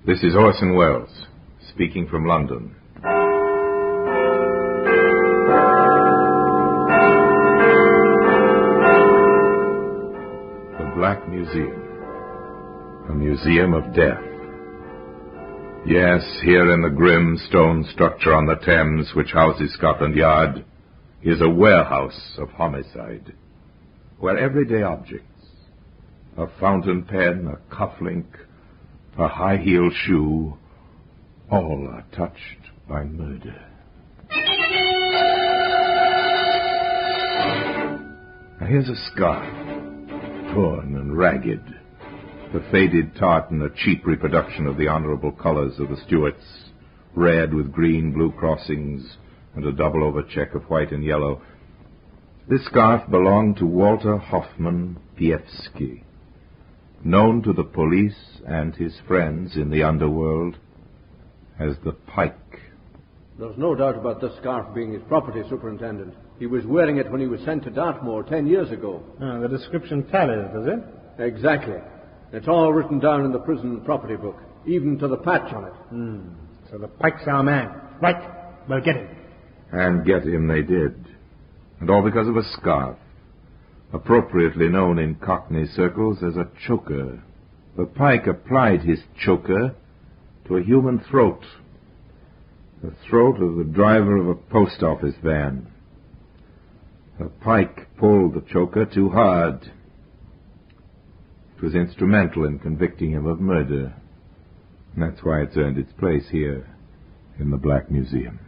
This is Orson Welles, speaking from London. The Black Museum. A museum of death. Yes, here in the grim stone structure on the Thames which houses Scotland Yard is a warehouse of homicide, where everyday objects, a fountain pen, a cufflink, a high-heeled shoe, all are touched by murder. Now here's a scarf, torn and ragged, the faded tartan, a cheap reproduction of the honorable colors of the Stuarts, red with green, blue crossings, and a double overcheck of white and yellow. This scarf belonged to Walter Hoffman Piefsky, known to the police and his friends in the underworld as the Pike. There's no doubt about this scarf being his property, Superintendent. He was wearing it when he was sent to Dartmoor 10 years ago. The description tallies, does it? Exactly. It's all written down in the prison property book, even to the patch on it. So the Pike's our man. Right. We'll get him. And get him they did. And all because of a scarf, appropriately known in Cockney circles as a choker. The Pike applied his choker to a human throat, the throat of the driver of a post office van. The Pike pulled the choker too hard. It was instrumental in convicting him of murder, and that's why it's earned its place here in the Black Museum.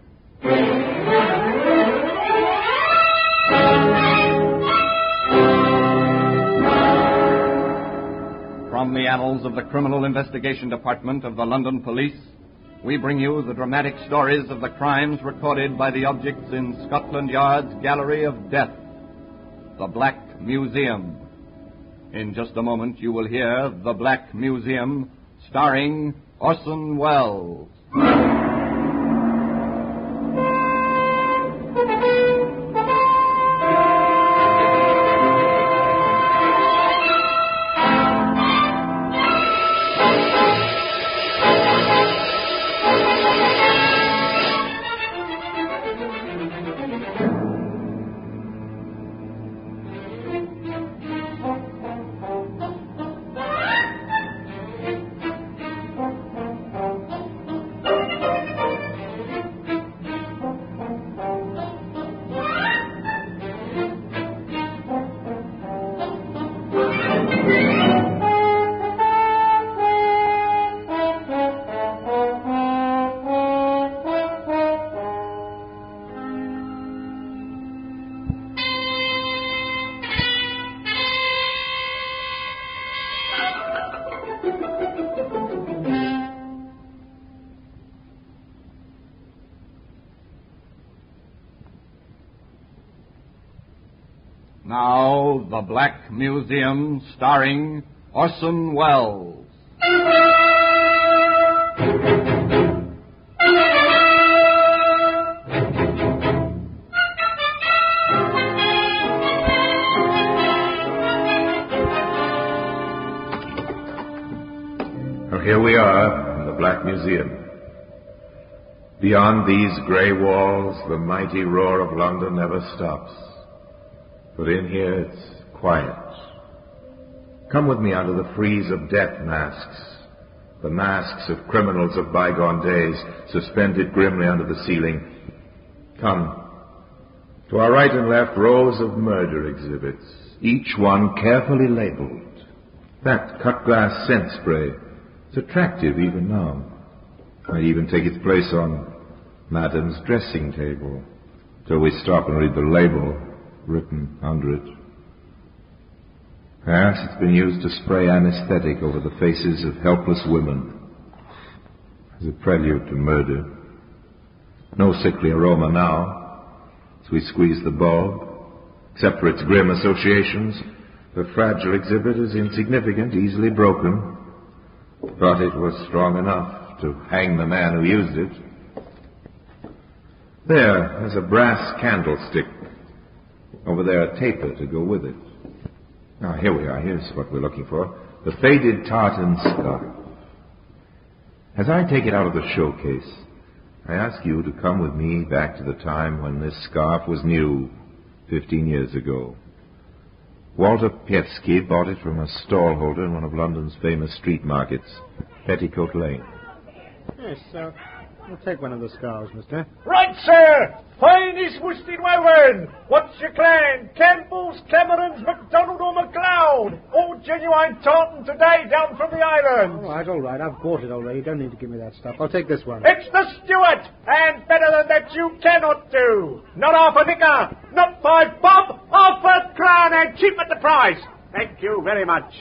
From the annals of the Criminal Investigation Department of the London Police, we bring you the dramatic stories of the crimes recorded by the objects in Scotland Yard's Gallery of Death, the Black Museum. In just a moment, you will hear The Black Museum, starring Orson Welles. Now, The Black Museum, starring Orson Welles. Well, here we are in the Black Museum. Beyond these gray walls, the mighty roar of London never stops. But in here, it's quiet. Come with me under the frieze of death masks, the masks of criminals of bygone days, suspended grimly under the ceiling. Come. To our right and left, rows of murder exhibits, each one carefully labeled. That cut-glass scent spray is attractive even now. Might even take its place on Madame's dressing table, till we stop and read the label written under it. Perhaps it's been used to spray anesthetic over the faces of helpless women as a prelude to murder. No sickly aroma now as we squeeze the bulb. Except for its grim associations, the fragile exhibit is insignificant, easily broken. But it was strong enough to hang the man who used it. There's a brass candlestick. Over there, a taper to go with it. Now, here we are. Here's what we're looking for. The faded tartan scarf. As I take it out of the showcase, I ask you to come with me back to the time when this scarf was new, 15 years ago. Walter Pievsky bought it from a stallholder in one of London's famous street markets, Petticoat Lane. Yes, I'll take one of the scarves, mister. Right, sir! Finest worsted woven! What's your clan? Campbell's, Cameron's, MacDonald or MacLeod? All genuine tartan today down from the islands! All right. I've bought it already. You don't need to give me that stuff. I'll take this one. It's the Stewart! And better than that you cannot do! Not half a nicker! Not 5 bob! Half a crown and cheap at the price! Thank you very much.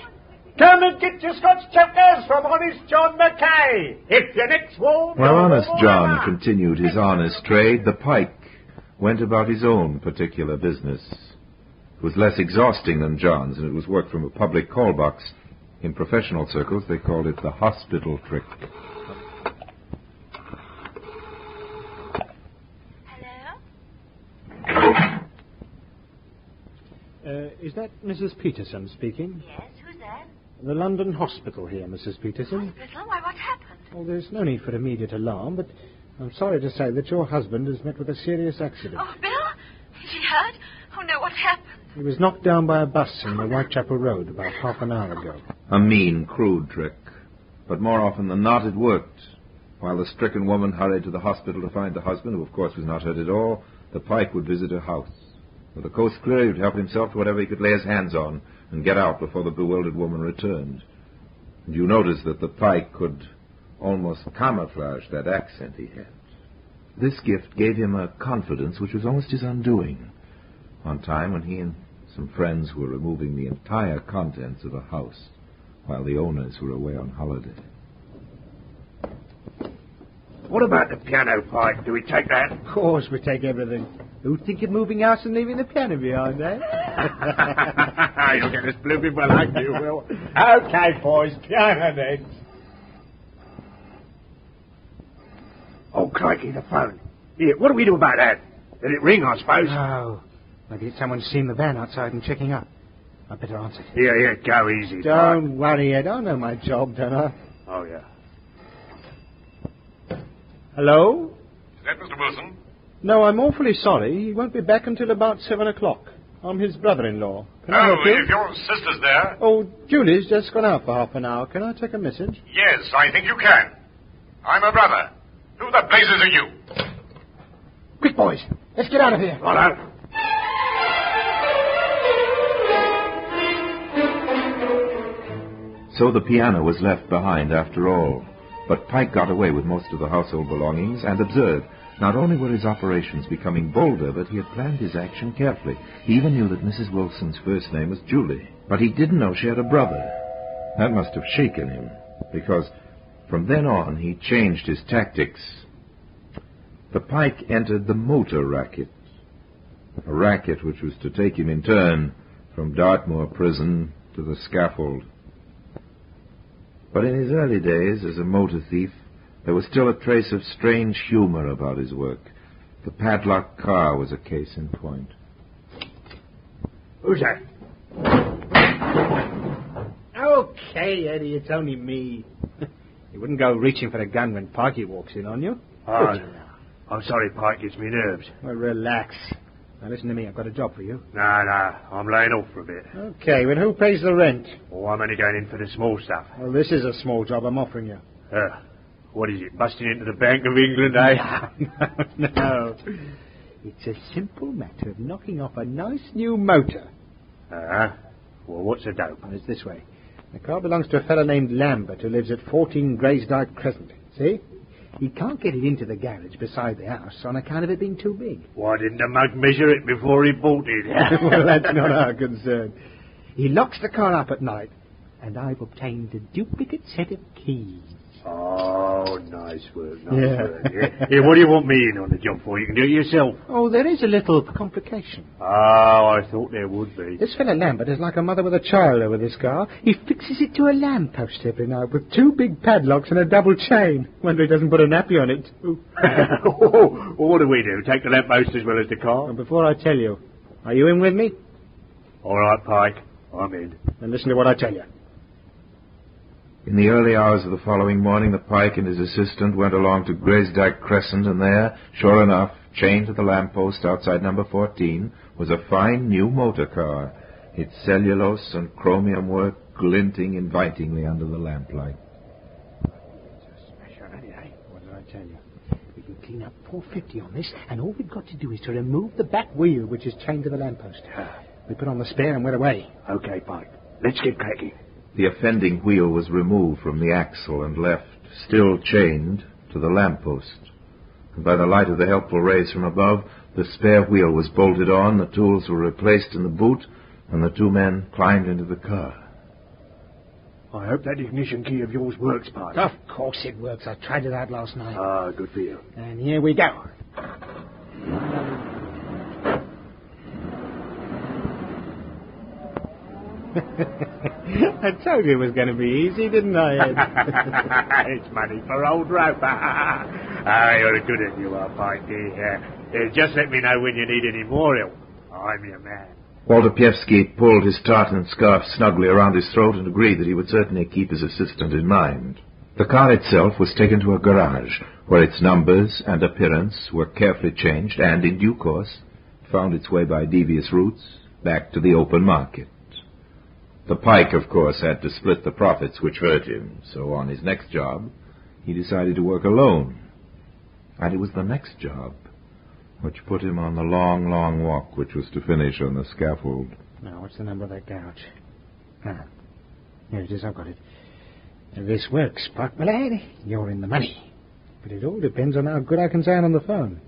Come and get your Scotch chokers from Honest John Mackay. If your neck's warm... While Honest John continued his honest trade, the pike went about his own particular business. It was less exhausting than John's, and it was work from a public call box. In professional circles, they called it the hospital trick. Hello? Is that Mrs. Peterson speaking? Yes, who's that? The London Hospital here, Mrs. Peterson. Hospital? Why, what happened? Well, there's no need for immediate alarm, but I'm sorry to say that your husband has met with a serious accident. Oh, Bill? Is he hurt? Oh, no, what happened? He was knocked down by a bus in the Whitechapel Road about half an hour ago. A mean, crude trick. But more often than not, it worked. While the stricken woman hurried to the hospital to find the husband, who of course was not hurt at all, the pike would visit her house. With the coast clear, he would help himself to whatever he could lay his hands on and get out before the bewildered woman returned. And you notice that the pike could almost camouflage that accent he had. This gift gave him a confidence which was almost his undoing. One time when he and some friends were removing the entire contents of a house while the owners were away on holiday. What about the piano, Pike? Do we take that? Of course we take everything. Who'd think of moving house and leaving the piano behind, eh? You'll get us blue people like you, Will. Okay, boys, piano then. Oh, crikey, the phone. Here, what do we do about that? Let it ring, I suppose. No. Maybe someone's seen the van outside and checking up. I'd better answer it. Here, go easy. Don't worry, Ed. I know my job, don't I? Oh, yeah. Hello? Is that Mr. Wilson? No, I'm awfully sorry. He won't be back until about 7 o'clock. I'm his brother-in-law. Can I help you? If your sister's there... Oh, Julie's just gone out for half an hour. Can I take a message? Yes, I think you can. I'm her brother. Who the blazes are you? Quick, boys. Let's get out of here. Righto. So the piano was left behind after all. But Pike got away with most of the household belongings and observed not only were his operations becoming bolder, but he had planned his action carefully. He even knew that Mrs. Wilson's first name was Julie, but he didn't know she had a brother. That must have shaken him, because from then on he changed his tactics. The Pike entered the motor racket, a racket which was to take him in turn from Dartmoor prison to the scaffold. But in his early days as a motor thief, there was still a trace of strange humor about his work. The padlocked car was a case in point. Who's that? Okay, Eddie, it's only me. You wouldn't go reaching for a gun when Pikey walks in on you. Oh, no. I'm sorry, Pike gets me nerves. Well, relax. Now, listen to me. I've got a job for you. No, I'm laying off for a bit. Okay, well, who pays the rent? Oh, I'm only going in for the small stuff. Well, this is a small job I'm offering you. What is it, busting into the Bank of England, eh? No. It's a simple matter of knocking off a nice new motor. Well, what's the dope? Well, it's this way. The car belongs to a fellow named Lambert who lives at 14 Graysdyke Crescent. See? He can't get it into the garage beside the house on account of it being too big. Why didn't the mug measure it before he bought it? Well, that's not our concern. He locks the car up at night, and I've obtained a duplicate set of keys. Oh, nice work, nice work. Yeah, what do you want me in on the job for? You can do it yourself. Oh, there is a little complication. Oh, I thought there would be. This fellow Lambert is like a mother with a child over this car. He fixes it to a lamppost every night with 2 big padlocks and a double chain. Wonder he doesn't put a nappy on it, too. Well, what do we do? Take the lamppost as well as the car? And before I tell you, are you in with me? All right, Pike. I'm in. Then listen to what I tell you. In the early hours of the following morning, the pike and his assistant went along to Graysdyke Crescent, and there, sure enough, chained to the lamppost outside number 14, was a fine new motor car, its cellulose and chromium work glinting invitingly under the lamplight. It's a smasher, eh? What did I tell you? We can clean up 450 on this, and all we've got to do is to remove the back wheel, which is chained to the lamppost. We put on the spare and we're away. Okay, Pike. Let's get cracking. The offending wheel was removed from the axle and left, still chained, to the lamppost. And by the light of the helpful rays from above, the spare wheel was bolted on, the tools were replaced in the boot, and the two men climbed into the car. I hope that ignition key of yours works, Pike. Of course it works. I tried it out last night. Ah, good for you. And here we go. I told you it was going to be easy, didn't I, Ed? It's money for old rope. You're a good one, you are, Pikey. Just let me know when you need any more help. I'm your man. Walter Pievsky pulled his tartan scarf snugly around his throat and agreed that he would certainly keep his assistant in mind. The car itself was taken to a garage, where its numbers and appearance were carefully changed and, in due course, found its way by devious routes back to the open market. The pike, of course, had to split the profits which hurt him, so on his next job, he decided to work alone. And it was the next job which put him on the long, long walk which was to finish on the scaffold. Now, what's the number of that gouge? Ah, here it is, I've got it. If this works, Park, my lad, you're in the money. But it all depends on how good I can sound on the phone.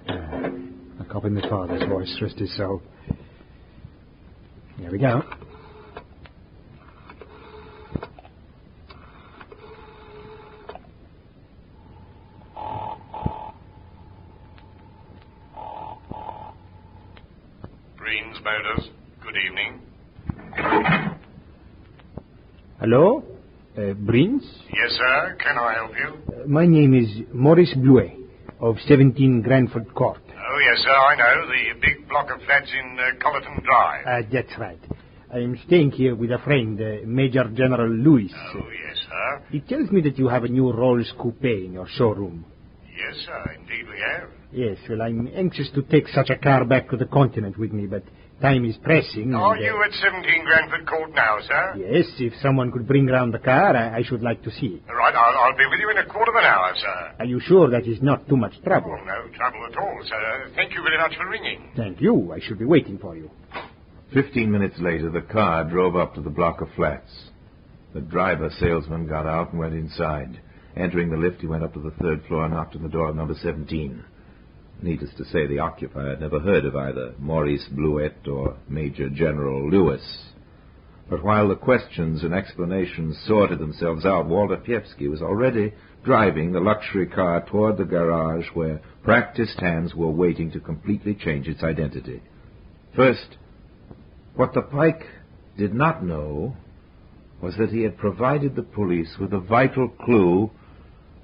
A cop in the father's voice, rest his soul. Here we go. Green's Motors, good evening. Hello? Brins? Yes, sir. Can I help you? My name is Maurice Bluet, of 17 Granford Court. Oh, yes, sir. I know. The big block of flats in Colleton Drive. That's right. I am staying here with a friend, Major General Lewis. Oh, yes, sir. He tells me that you have a new Rolls Coupe in your showroom. Yes, sir. Indeed we have. Yes, well, I'm anxious to take such a car back to the continent with me, but time is pressing. Are you at 17 Granford Court now, sir? Yes, if someone could bring round the car, I should like to see it. Right, I'll be with you in a quarter of an hour, sir. Are you sure that is not too much trouble? Oh, no trouble at all, sir. Thank you very much for ringing. Thank you. I shall be waiting for you. 15 minutes later, the car drove up to the block of flats. The driver salesman got out and went inside. Entering the lift, he went up to the third floor and knocked on the door of number 17. Needless to say, the occupier had never heard of either Maurice Bluet or Major General Lewis. But while the questions and explanations sorted themselves out, Walter Pievsky was already driving the luxury car toward the garage where practiced hands were waiting to completely change its identity. First, what the pike did not know was that he had provided the police with a vital clue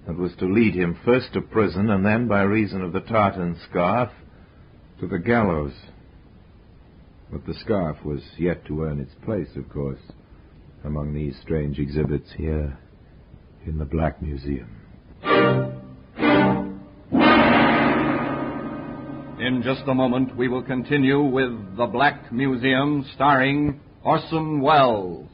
that was to lead him first to prison and then, by reason of the tartan scarf, to the gallows. But the scarf was yet to earn its place, of course, among these strange exhibits here in the Black Museum. In just a moment, we will continue with The Black Museum, starring Orson Welles.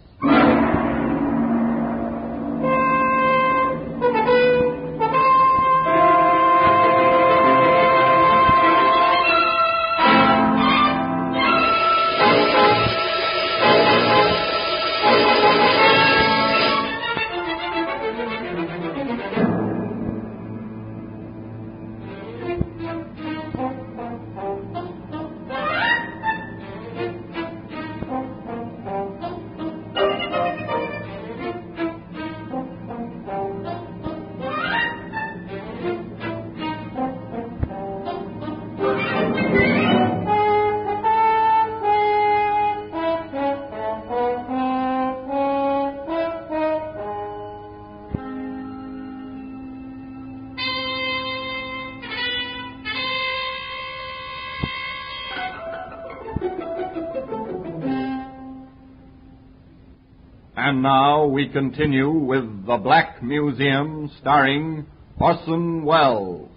And now we continue with The Black Museum, starring Orson Welles.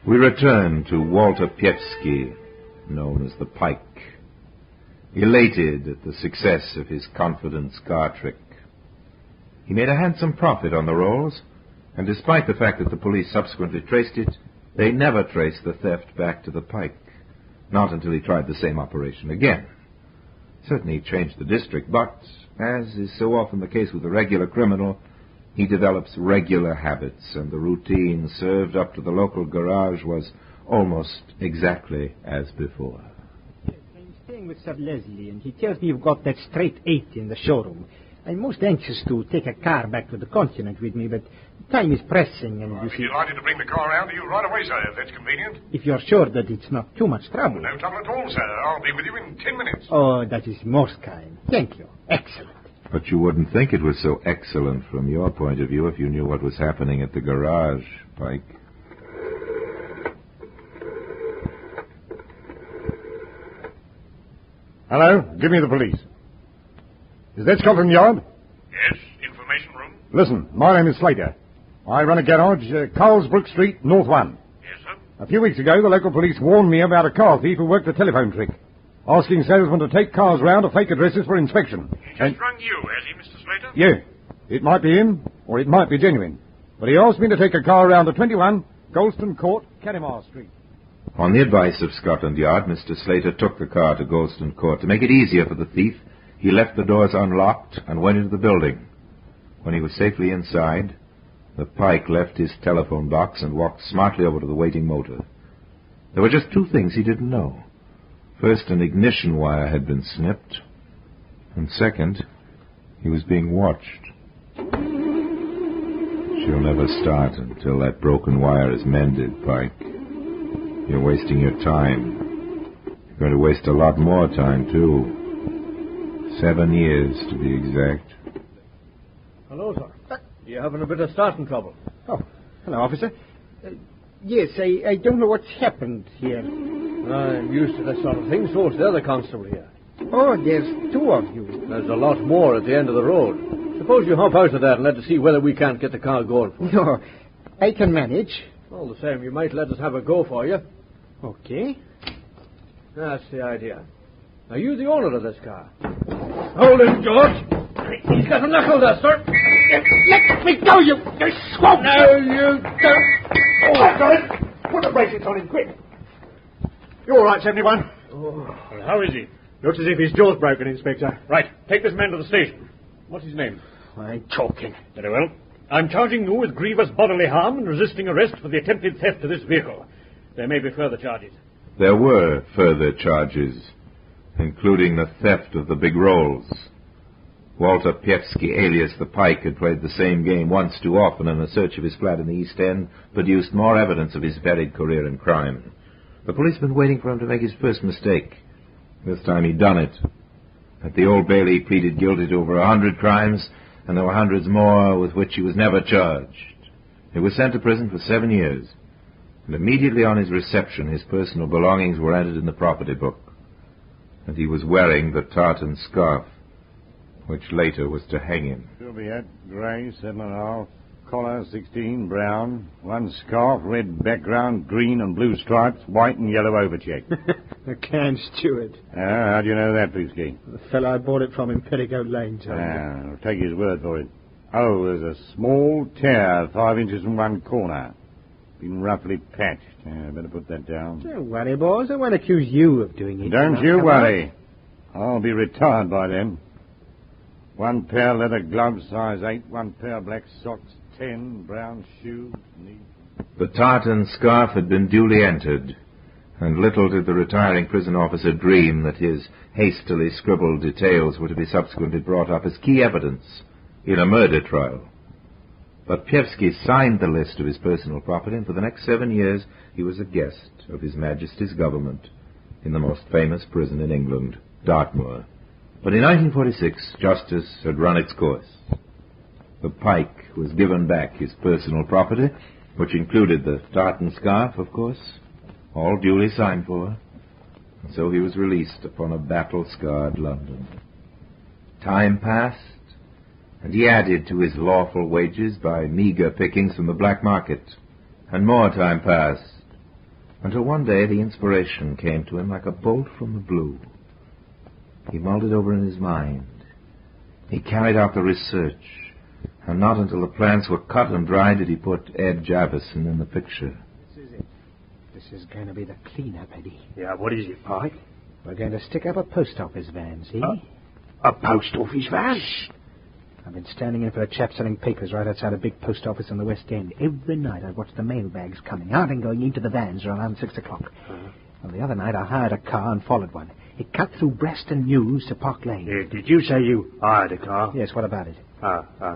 We return to Walter Piewski, known as the Pike, elated at the success of his confident scar trick. He made a handsome profit on the rolls, and despite the fact that the police subsequently traced it, they never traced the theft back to the Pike, not until he tried the same operation again. Certainly he changed the district, but, as is so often the case with a regular criminal, he develops regular habits, and the routine served up to the local garage was almost exactly as before. I'm staying with Sir Leslie, and he tells me you've got that straight 80 in the showroom. I'm most anxious to take a car back to the continent with me, but time is pressing, and I'll be delighted to bring the car round to you right away, sir, if that's convenient. if you're sure that it's not too much trouble. No trouble at all, sir. I'll be with you in 10 minutes. Oh, that is most kind. Thank you. Excellent. But you wouldn't think it was so excellent from your point of view if you knew what was happening at the garage, Pike. Hello, give me the police. Is that Scotland Yard? Yes, information room. Listen, my name is Slater. I run a garage, Carlsbrook Street, North 1. Yes, sir. A few weeks ago, the local police warned me about a car thief who worked the telephone trick, asking salesmen to take cars round to fake addresses for inspection. He just rung you, has he, Mr. Slater? Yeah, it might be him, or it might be genuine. But he asked me to take a car round to 21 Golston Court, Canimar Street. On the advice of Scotland Yard, Mr. Slater took the car to Golston Court. To make it easier for the thief, he left the doors unlocked and went into the building. When he was safely inside, the Pike left his telephone box and walked smartly over to the waiting motor. There were just two things he didn't know. First, an ignition wire had been snipped, and second, he was being watched. She'll never start until that broken wire is mended, Pike. You're wasting your time. You're going to waste a lot more time, too. 7 years, to be exact. Hello, sir. You having a bit of starting trouble? Oh, hello, officer. Yes, I don't know what's happened here. I'm used to this sort of thing, so is the other constable here. Oh, there's two of you. There's a lot more at the end of the road. Suppose you hop out of that and let us see whether we can't get the car going. No, I can manage. All the same, you might let us have a go for you. Okay. That's the idea. Are you the owner of this car? Hold it, George. He's got a knuckle duster. Let me go, you swamp! No, you don't. Oh, I've got it. Put the bracelets on him, quick. You all right, 71? Well, how is he? Looks as if his jaw's broken, Inspector. Right. Take this man to the station. What's his name? I'm talking. Very well. I'm charging you with grievous bodily harm and resisting arrest for the attempted theft of this vehicle. There may be further charges. There were further charges, including the theft of the big rolls. Walter Piewski, alias the Pike, had played the same game once too often, and a search of his flat in the East End produced more evidence of his varied career in crime. The police had been waiting for him to make his first mistake. This time he'd done it. At the Old Bailey, he pleaded guilty to over 100 crimes, and there were hundreds more with which he was never charged. He was sent to prison for 7 years, and immediately on his reception, his personal belongings were entered in the property book, and he was wearing the tartan scarf, which later was to hang him. Juliet, grey, 7.5, collar, 16, brown, one scarf, red background, green and blue stripes, white and yellow overcheck. The can steward. How do you know that, Piewski? The fellow I bought it from in Petticoat Lane told me. I'll take his word for it. Oh, there's a small tear, 5 inches in one corner. Been roughly patched. Better put that down. Don't worry, boys. I won't accuse you of doing it. Don't you worry. I'll be retired by then. 1 pair leather gloves, size 8. 1 pair black socks, 10. Brown shoes, neat. The tartan scarf had been duly entered, and little did the retiring prison officer dream that his hastily scribbled details were to be subsequently brought up as key evidence in a murder trial. But Piewski signed the list of his personal property, and for the next 7 years he was a guest of His Majesty's government in the most famous prison in England, Dartmoor. But in 1946, justice had run its course. The Pike was given back his personal property, which included the tartan scarf, of course, all duly signed for, and so he was released upon a battle-scarred London. Time passed, and he added to his lawful wages by meager pickings from the black market, and more time passed, until one day the inspiration came to him like a bolt from the blue. He mulled it over in his mind. He carried out the research, and not until the plans were cut and dried did he put Ed Javison in the picture. This is it. This is going to be the clean-up, Eddie. Yeah, what is it, Pike? We're going to stick up a post office van, see? A post office van? Shh. I've been standing in for a chap selling papers right outside a big post office in the West End. Every night I'd watch the mailbags coming out and going into the vans around 6 o'clock. And the other night I hired a car and followed one. It cut through Preston News to Park Lane. Did you say you hired a car? Yes, what about it?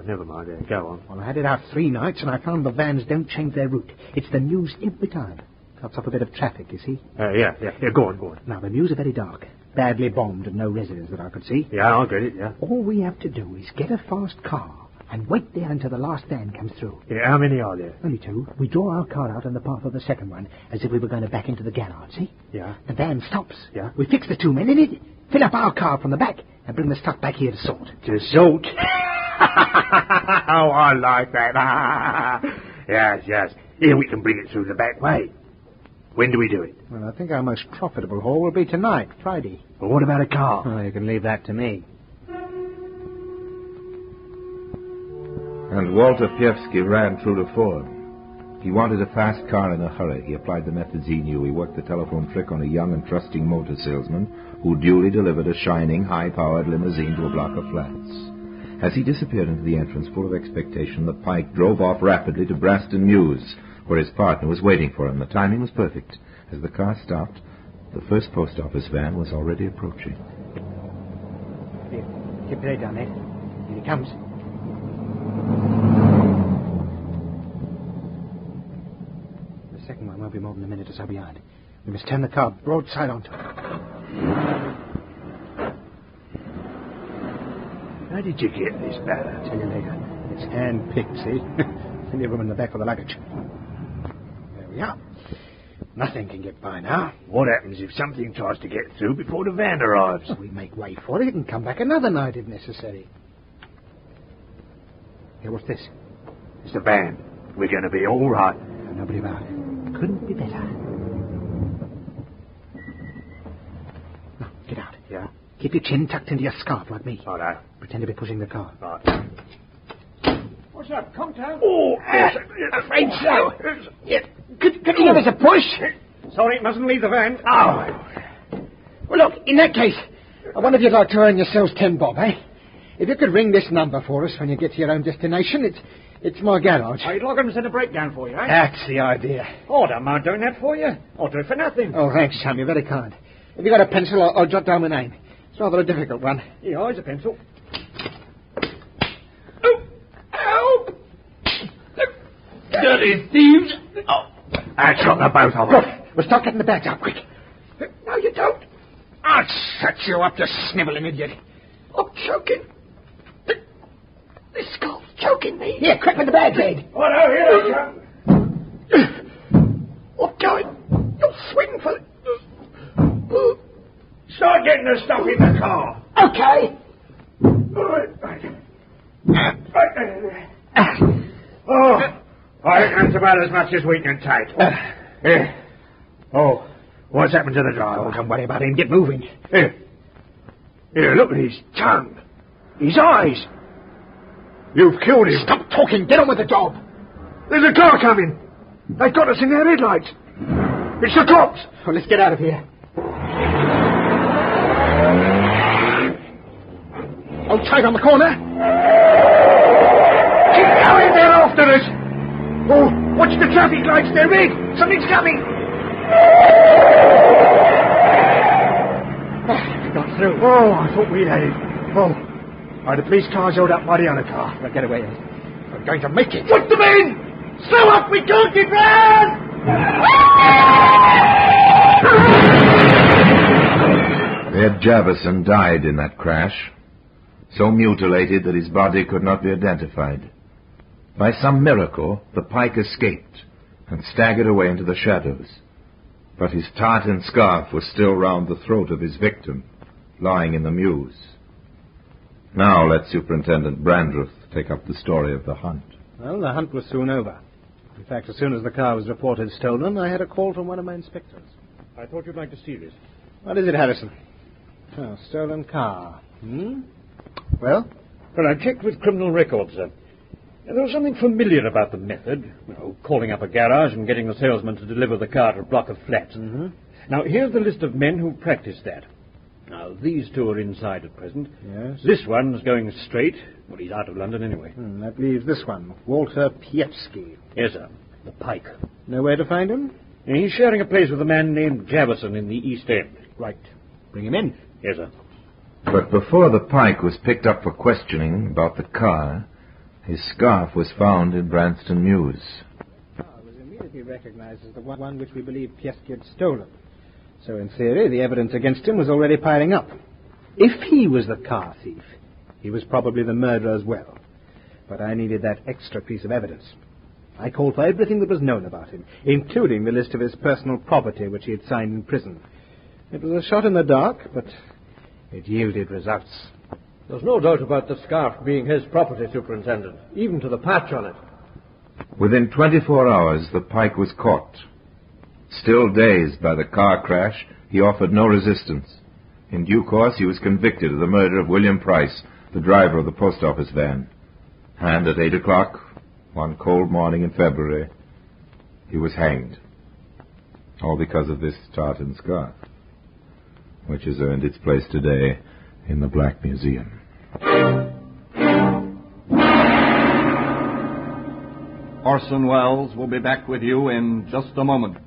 Never mind. Go on. Well, I had it out 3 nights and I found the vans don't change their route. It's the news every time. Cuts up a bit of traffic, you see. Yeah, go on. Now, the news are very dark. Badly bombed and no residents that I could see. Yeah, I'll get it, yeah. All we have to do is get a fast car and wait there until the last van comes through. Yeah, how many are there? Only 2. We draw our car out on the path of the second one as if we were going to back into the garage, see? Yeah. The van stops. Yeah. We fix the 2 men in it, fill up our car from the back, and bring the stuff back here to sort. To sort? Oh, I like that. Yes. Here we can bring it through the back way. When do we do it? Well, I think our most profitable haul will be tonight, Friday. Well, what about a car? Oh, you can leave that to me. And Walter Pievsky ran true to form. He wanted a fast car in a hurry. He applied the methods he knew. He worked the telephone trick on a young and trusting motor salesman who duly delivered a shining, high-powered limousine to a block of flats. As he disappeared into the entrance full of expectation, the Pike drove off rapidly to Preston News, where his partner was waiting for him. The timing was perfect. As the car stopped, the first post office van was already approaching. Here, keep your head down there. Here he comes. The second one won't be more than a minute or so behind. We must turn the car broadside onto it. How did you get this van? I'll tell you later. It's hand-picked, see? Plenty of room in the back for the luggage. There we are. Nothing can get by now. What happens if something tries to get through before the van arrives? Well, we make way for it and come back another night if necessary. Here, what's this? It's the van. We're going to be all right. Nobody about it. Couldn't be better. Now, get out. Yeah? Keep your chin tucked into your scarf like me. Righto. Pretend to be pushing the car. Right. What's up? Come down. Oh, Afraid so. Yeah. Could you give us a push? Sorry, mustn't leave the van. Oh. Well, look, in that case, I wonder if you'd like to earn yourselves 10 bob, eh? If you could ring this number for us when you get to your own destination, it's my garage. I'd like them to send a breakdown for you, eh? That's the idea. Oh, I don't mind doing that for you. I'll do it for nothing. Oh, thanks, Sam. You're very kind. Have you got a pencil? I'll jot down my name. It's rather a difficult one. Yeah, here's a pencil. Help! Dirty thieves! Oh, I shot the both of them. Look, we'll start getting the bags out, quick. No, you don't. I'll shut you up, you snivelling idiot. I'm choking. This skull's choking me. Here, quick with the bags, Ed. Oh, no, here they come. I'm going. You'll swing for it. Start getting the stuff in the car. Okay. Oh, I reckon that's about as much as we can take. Here. Oh, what's happened to the driver? Oh, don't worry about him. Get moving. Here, look at his tongue. His eyes. You've killed him. Stop talking. Get on with the job. There's a car coming. They've got us in their headlights. It's the cops. Well, let's get out of here. Hold tight on the corner. Keep going, they're after us. Oh, watch the traffic lights, they're red. Something's coming. We got through. Oh, I thought we had it. Oh, the police car's held up by the other car. We'll get away. We're going to make it. What's the men? Slow up, we can't get round. Ed Javison died in that crash, so mutilated that his body could not be identified. By some miracle, the Pike escaped and staggered away into the shadows. But his tartan scarf was still round the throat of his victim, lying in the mews. Now let Superintendent Brandreth take up the story of the hunt. Well, the hunt was soon over. In fact, as soon as the car was reported stolen, I had a call from one of my inspectors. I thought you'd like to see this. What is it, Harrison? Oh, stolen car. Well? Well, I checked with criminal records, sir. There was something familiar about the method. Calling up a garage and getting the salesman to deliver the car to a block of flats. Mm-hmm. Now, here's the list of men who practiced that. Now, these two are inside at present. Yes. This one's going straight. Well, he's out of London anyway. That leaves this one, Walter Pievsky. Yes, sir. The Pike. No way to find him? He's sharing a place with a man named Javison in the East End. Right. Bring him in. Yes, sir. But before the Pike was picked up for questioning about the car, his scarf was found in Branston Mews. It was immediately recognized as the one which we believe Pievsky had stolen. So in theory, the evidence against him was already piling up. If he was the car thief, he was probably the murderer as well. But I needed that extra piece of evidence. I called for everything that was known about him, including the list of his personal property which he had signed in prison. It was a shot in the dark, but it yielded results. There's no doubt about the scarf being his property, Superintendent, even to the patch on it. Within 24 hours, the Pike was caught. Still dazed by the car crash, he offered no resistance. In due course, he was convicted of the murder of William Price, the driver of the post office van. And at 8 o'clock, one cold morning in February, he was hanged. All because of this tartan scarf, which has earned its place today in the Black Museum. Orson Welles will be back with you in just a moment.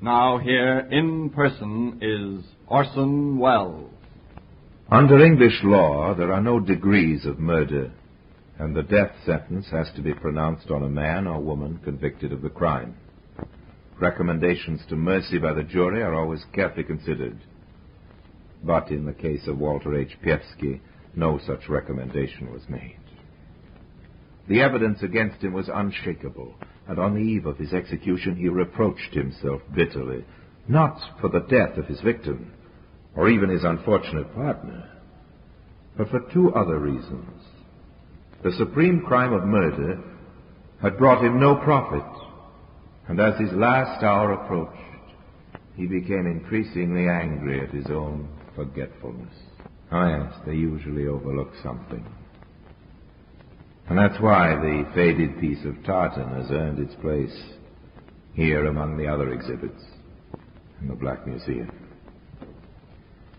Now here in person is Orson Welles. Under English law, there are no degrees of murder, and the death sentence has to be pronounced on a man or woman convicted of the crime. Recommendations to mercy by the jury are always carefully considered. But in the case of Walter H. Pievsky, no such recommendation was made. The evidence against him was unshakable, and on the eve of his execution he reproached himself bitterly, not for the death of his victim, or even his unfortunate partner, but for two other reasons. The supreme crime of murder had brought him no profit, and as his last hour approached, he became increasingly angry at his own forgetfulness. Oh yes, they usually overlook something. And that's why the faded piece of tartan has earned its place here among the other exhibits in the Black Museum.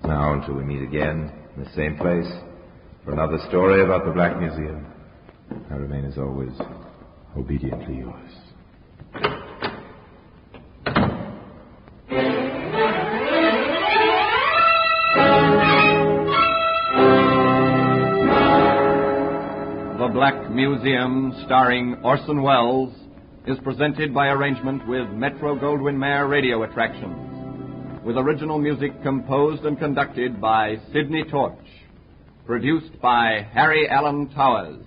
Now, until we meet again in the same place for another story about the Black Museum, I remain as always obediently yours. The Black Museum, starring Orson Welles, is presented by arrangement with Metro-Goldwyn-Mayer Radio Attractions, with original music composed and conducted by Sidney Torch, produced by Harry Allen Towers.